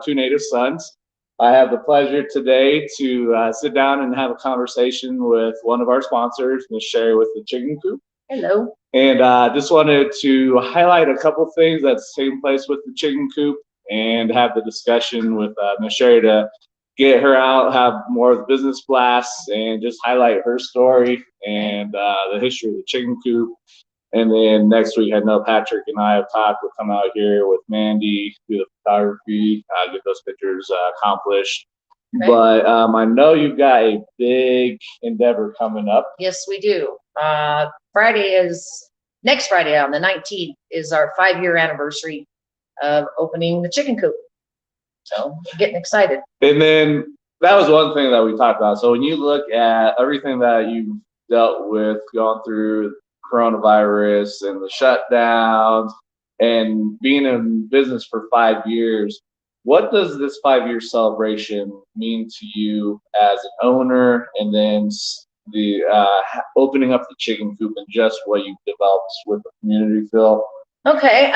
two native sons. I have the pleasure today to sit down and have a conversation with one of our sponsors, Ms. Sherry with the Chicken Coop. Hello. And just wanted to highlight a couple things that's taking place with the Chicken Coop and have the discussion with Ms. Sherry to get her out, have more of the business blasts, and just highlight her story and the history of the Chicken Coop. And then next week, I know Patrick and I have talked. We'll come out here with Mandy, do the photography, get those pictures accomplished. Okay. But I know you've got a big endeavor coming up. Yes, we do. Next Friday on the 19th is our 5-year anniversary of opening the Chicken Coop. So I'm getting excited. And then that was one thing that we talked about. So when you look at everything that you've dealt with, gone through coronavirus and the shutdowns and being in business for 5 years, what does this 5-year celebration mean to you as an owner, and then the opening up the Chicken Coop and just what you've developed with the community, Phil? Okay.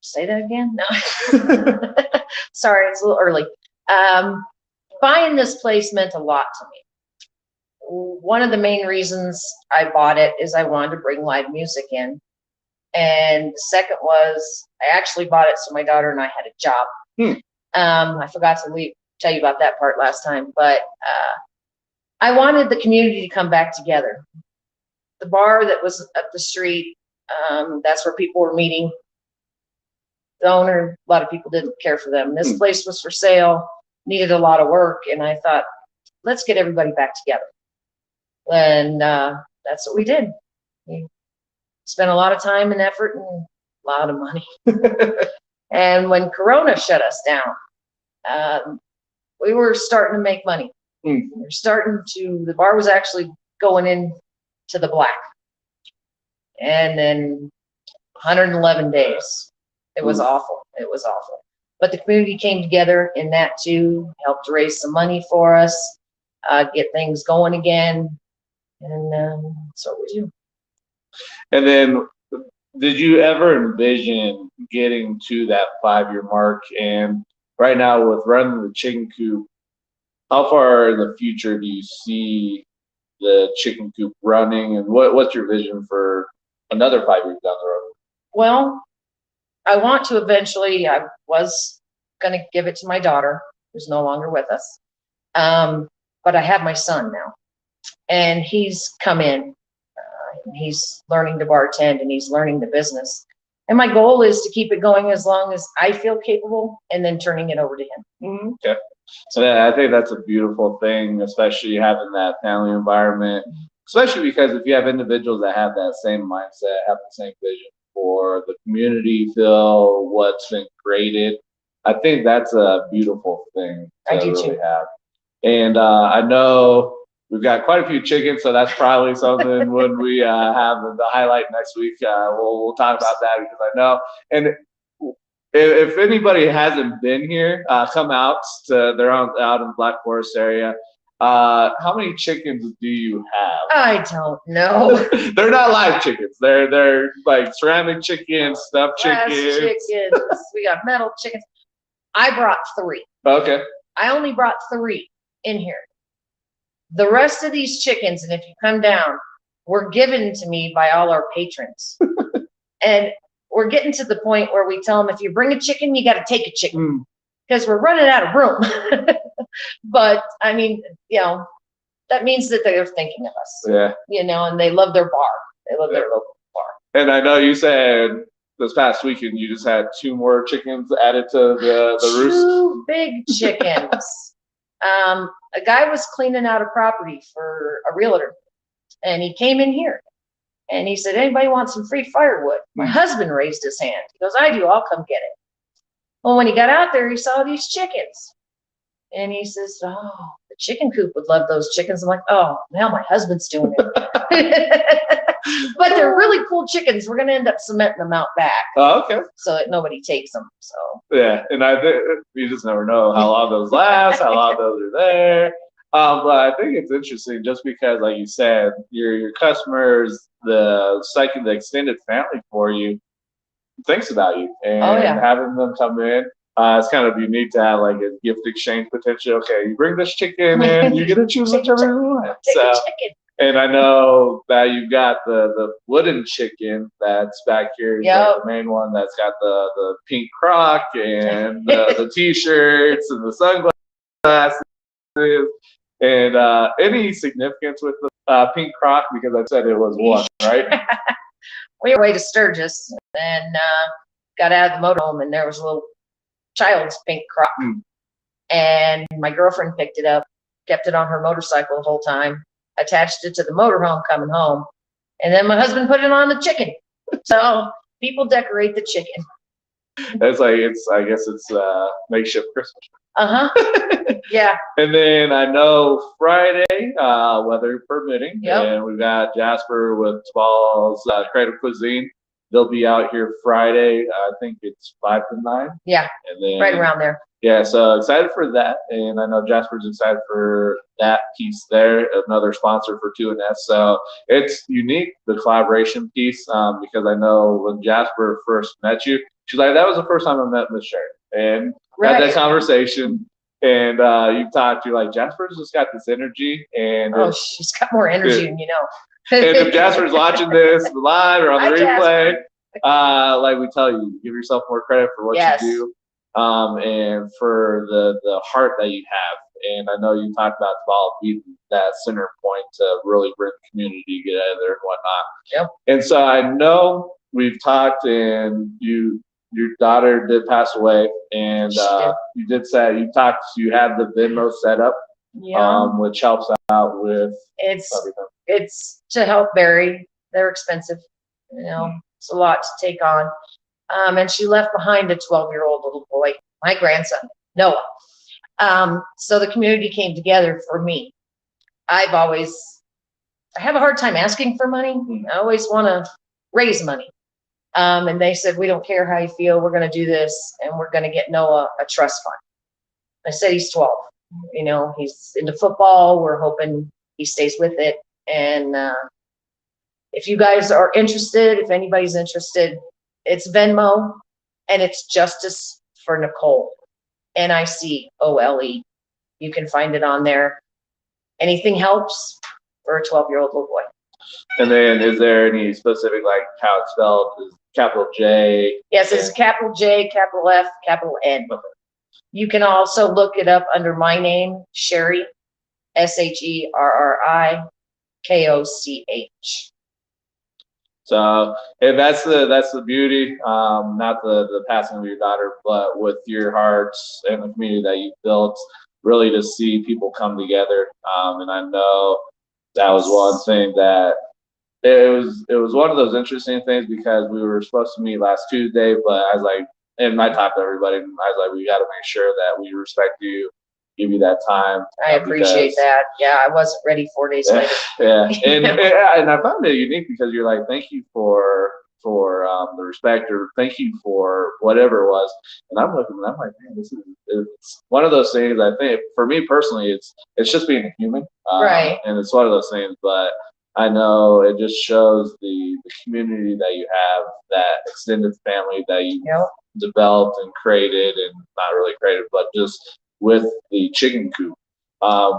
Say that again? No. Sorry, it's a little early. Buying this place meant a lot to me. One of the main reasons I bought it is I wanted to bring live music in. And the second was I actually bought it so my daughter and I had a job. I forgot to tell you about that part last time, but I wanted the community to come back together. The bar that was up the street, that's where people were meeting. The owner, a lot of people didn't care for them. This place was for sale, needed a lot of work, and I thought, let's get everybody back together. And that's what we did. We spent a lot of time and effort and a lot of money. And when Corona shut us down, we were starting to make money. The bar was actually going into the black. And then 111 days. It was awful. It was awful. But the community came together in that too, helped raise some money for us, get things going again. And that's what we do. And then did you ever envision getting to that 5-year mark? And right now with running the Chicken Coop, how far in the future do you see the Chicken Coop running, and what's your vision for another 5 years down the road? Well, I want to eventually, I was going to give it to my daughter, who's no longer with us. But I have my son now, and he's come in. He's learning to bartend, and he's learning the business. And my goal is to keep it going as long as I feel capable, and then turning it over to him. Okay. So yeah, I think that's a beautiful thing, especially having that family environment, especially because if you have individuals that have that same mindset, have the same vision for the community, feel what's been created, I think that's a beautiful thing to really have. And I know we've got quite a few chickens, so that's probably something when we have the highlight next week. We'll talk about that, because I know. And if anybody hasn't been here, come out. They're out in the Black Forest area. How many chickens do you have? I don't know. They're not live chickens. They're like ceramic chickens, stuffed chickens. Chickens. We got metal chickens. I brought 3. Okay. I only brought 3 in here. The rest of these chickens, and if you come down, were given to me by all our patrons. And we're getting to the point where we tell them, if you bring a chicken, you got to take a chicken, because we're running out of room. But I mean, that means that they're thinking of us. Yeah. And they love their bar. They love their local bar. And I know you said this past weekend you just had 2 more chickens added to the roost. 2 big chickens. A guy was cleaning out a property for a realtor, and he came in here, and he said, anybody want some free firewood? My husband raised his hand. He goes, I do. I'll come get it. Well, when he got out there, he saw these chickens, and he says, oh, the Chicken Coop would love those chickens. I'm like, oh, now my husband's doing it. But they're really cool chickens. We're going to end up cementing them out back. Oh, okay. So that nobody takes them. So yeah, and I think you just never know how long those last, how long those are there. But I think it's interesting just because, like you said, your customers, the extended family for you thinks about you, and having them come in. it's kind of unique to have like a gift exchange potential. Okay, you bring this chicken and you get to choose whichever you want. So, and I know that you've got the wooden chicken that's back here. You got the main one that's got the pink crock and the t-shirts and the sunglasses. And any significance with the pink crock? Because I said it was one, right? We were away to Sturgis and got out of the motorhome, and there was a little child's pink crock. And my girlfriend picked it up, kept it on her motorcycle the whole time, attached it to the motorhome coming home, and then my husband put it on the chicken. So people decorate the chicken. It's like I guess it's makeshift Christmas. Yeah. And then I know Friday, weather permitting, and we've got Jasper with Tballs Creative Cuisine. They'll be out here Friday. I think it's 5 to 9. Yeah. And then, right around there. Yeah, so excited for that, and I know Jasper's excited for that piece there. Another sponsor for 2&S, so it's unique, the collaboration piece, because I know when Jasper first met you, she's like, that was the first time I met Miss Sharon, and had that conversation. And you talked, you're like, Jasper's just got this energy, and she's got more energy than you know. And if Jasper's watching this live or on the replay, like we tell you, give yourself more credit for what you do, and for the heart that you have. And I know you talked about Tballs being that center point to really bring the community together and whatnot. And so I know we've talked, and your daughter did pass away, and you did say you have the Venmo set up, which helps out with everything. It's to help bury. They're expensive, you know. It's a lot to take on. And she left behind a 12-year-old little boy, my grandson, Noah. So the community came together for me. I have a hard time asking for money. I always want to raise money. And they said, we don't care how you feel. We're going to do this, and we're going to get Noah a trust fund. I said, he's 12. You know, he's into football. We're hoping he stays with it. And if you guys are interested, if anybody's interested, it's Venmo, and it's Justice for Nicole, NICOLE. You can find it on there. Anything helps for a 12-year-old little boy. And then is there any specific, like how it's spelled? Is capital J? Yes, it's capital J, capital F, capital N. Okay. You can also look it up under my name, Sherry, SHERRIKOCH. So, and that's the beauty, not the passing of your daughter, but with your hearts and the community that you built, really to see people come together. And I know that was one thing that it was one of those interesting things, because we were supposed to meet last Tuesday, but I was like, and I talked to everybody, and I was like, we got to make sure that we respect you, give you that time. I appreciate that. Yeah, I wasn't ready 4 days later. And I found it unique because you're like, thank you for the respect, or thank you for whatever it was. And I'm looking, and I'm like, man, it's one of those things. I think for me personally, it's just being a human, right? And it's one of those things, but I know it just shows the community that you have, that extended family that you developed and created, and not really created, but just with the Chicken Coop. I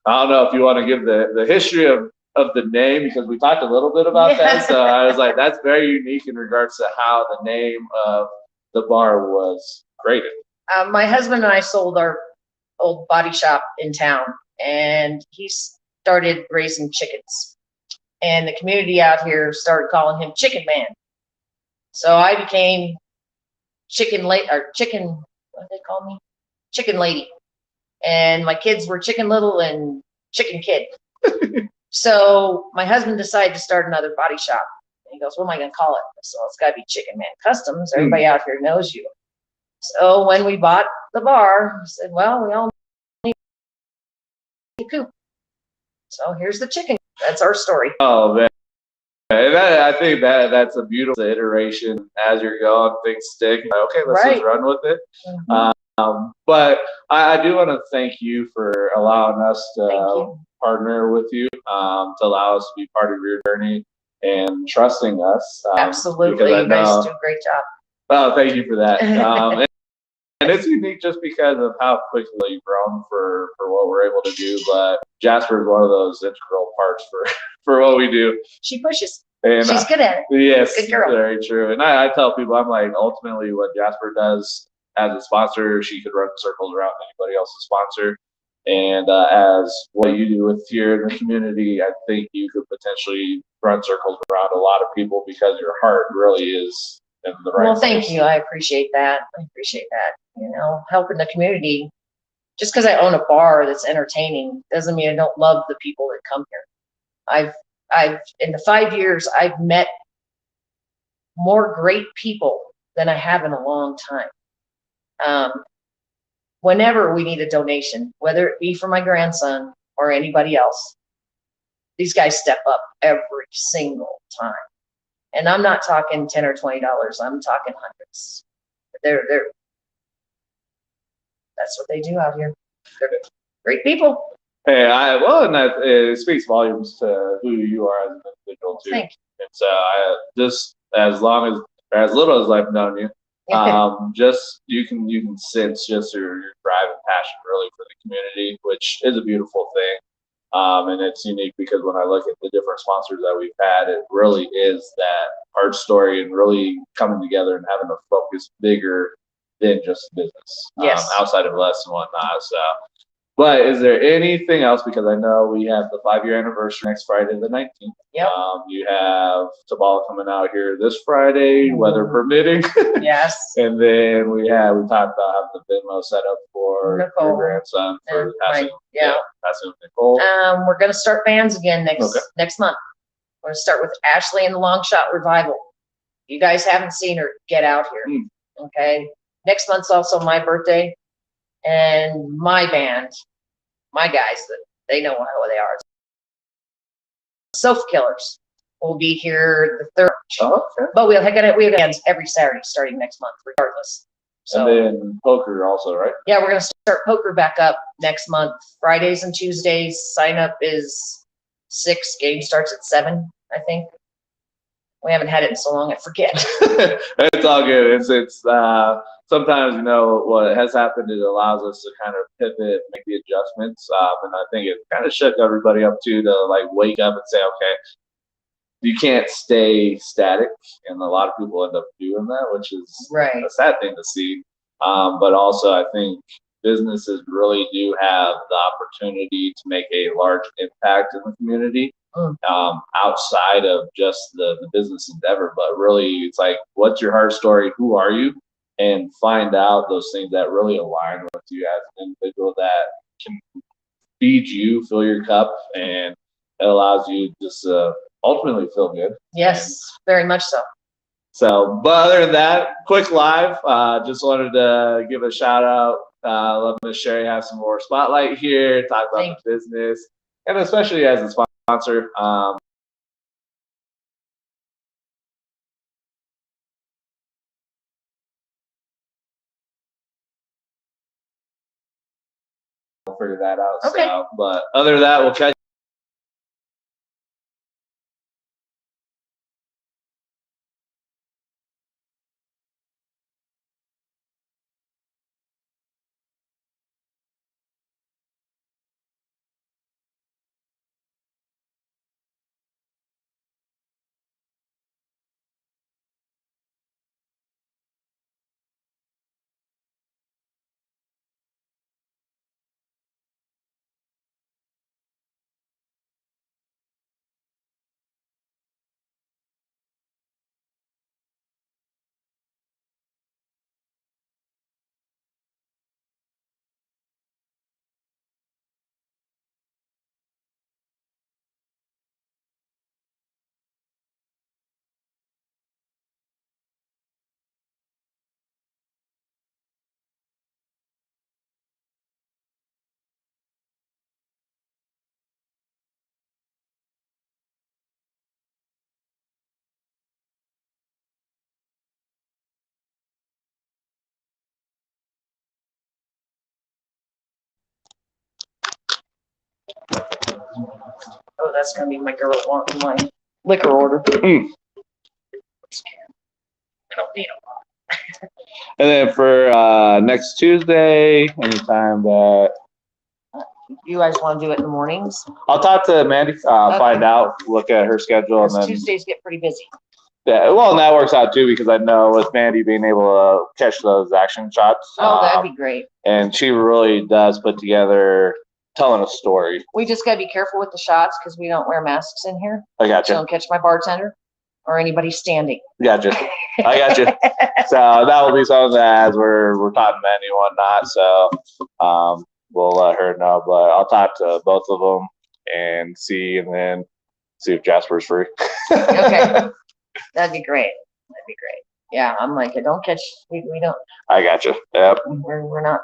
don't know if you want to give the history of the name, because we talked a little bit about that. So I was like, that's very unique in regards to how the name of the bar was created. My husband and I sold our old body shop in town, and he started raising chickens, and the community out here started calling him Chicken Man. So I became what they call me? Chicken Lady. And my kids were Chicken Little and Chicken Kid. So my husband decided to start another body shop. And he goes, what am I going to call it? So it's got to be Chicken Man Customs. Everybody out here knows you. So when we bought the bar, I said, well, we all need a coop. So here's the chicken. That's our story. Oh, man. And I think that's a beautiful iteration as you're going, things stick. Okay, let's just run with it. But I do want to thank you for allowing us to partner with you, to allow us to be part of your journey and trusting us. Absolutely. You guys do a great job. Oh, thank you for that. And it's unique just because of how quickly you've grown for what we're able to do. But Jasper is one of those integral parts for what we do. She pushes. And she's good at it. Yes, good girl. Very true. And I tell people, I'm like, ultimately, what Jasper does as a sponsor, she could run circles around anybody else's sponsor. And as what you do with here in the community, I think you could potentially run circles around a lot of people because your heart really is in the right Well, thank place. you. I appreciate that. You know, helping the community. Just because I own a bar that's entertaining doesn't mean I don't love the people that come here. I've in the 5 years, I've met more great people than I have in a long time. Whenever we need a donation, whether it be for my grandson or anybody else, these guys step up every single time. And I'm not talking $10 or $20. I'm talking hundreds. They're that's what they do out here. They're great people. Hey, and that it speaks volumes to who you are as an individual too. Thank you. And so I just as long as or as little as I've known you, just you can sense just your drive and passion really for the community, which is a beautiful thing. And it's unique because when I look at the different sponsors that we've had, it really is that heart story and really coming together and having a focus bigger than just business, outside of us and whatnot. So, but is there anything else? Because I know we have the 5-year anniversary next Friday, the 19th. Yep. You have Tabala coming out here this Friday, weather permitting. Yes. And then we talked about having the Venmo set up for Nicole. your grandson for passing. Passing Nicole. We're gonna start bands again next month. We're gonna start with Ashley and the Long Shot Revival. You guys haven't seen her, get out here. Okay. Next month's also my birthday, and my band, my guys, that they know who they are. Sofa Killers will be here the 3rd. Oh, okay. But we have bands every Saturday starting next month, regardless. So, and then poker also, right? Yeah, we're gonna start poker back up next month, Fridays and Tuesdays. Sign up is 6. Game starts at 7, I think. We haven't had it in so long, I forget. It's all good. It's sometimes, what has happened, it allows us to kind of pivot, make the adjustments. And I think it kind of shook everybody up too, to like wake up and say, okay, you can't stay static. And a lot of people end up doing that, which is a sad thing to see. But also I think businesses really do have the opportunity to make a large impact in the community. Outside of just the business endeavor, but really it's like, what's your heart story? Who are you? And find out those things that really align with you as an individual that can feed you, fill your cup, and it allows you just ultimately feel good. Yes, very much so. So, but other than that, quick live. Just wanted to give a shout out. Let Miss Sherry have some more spotlight here, talk about the business, and especially as a sponsor. We'll figure that out. Okay. So, but other than that, we'll catch. Oh, that's gonna be my girl wanting my liquor order. I don't need them. And then for next Tuesday, anytime that You guys want to do it in the mornings? I'll talk to Mandy, find out, look at her schedule, and Because then Tuesdays get pretty busy. yeah, well, and that works out too because I know with Mandy being able to catch those action shots, Oh, that'd be great. and she really does put together telling a story. We just gotta be careful with the shots because we don't wear masks in here. I So gotcha. don't catch my bartender or anybody standing. Gotcha. I gotcha. So that will be something that as we're talking to Mandy and whatnot. So we'll let her know. But I'll talk to both of them and then see if Jasper's free. Okay. That'd be great. That'd be great. Yeah, I'm like, don't catch. We don't. I gotcha. Yep. We're not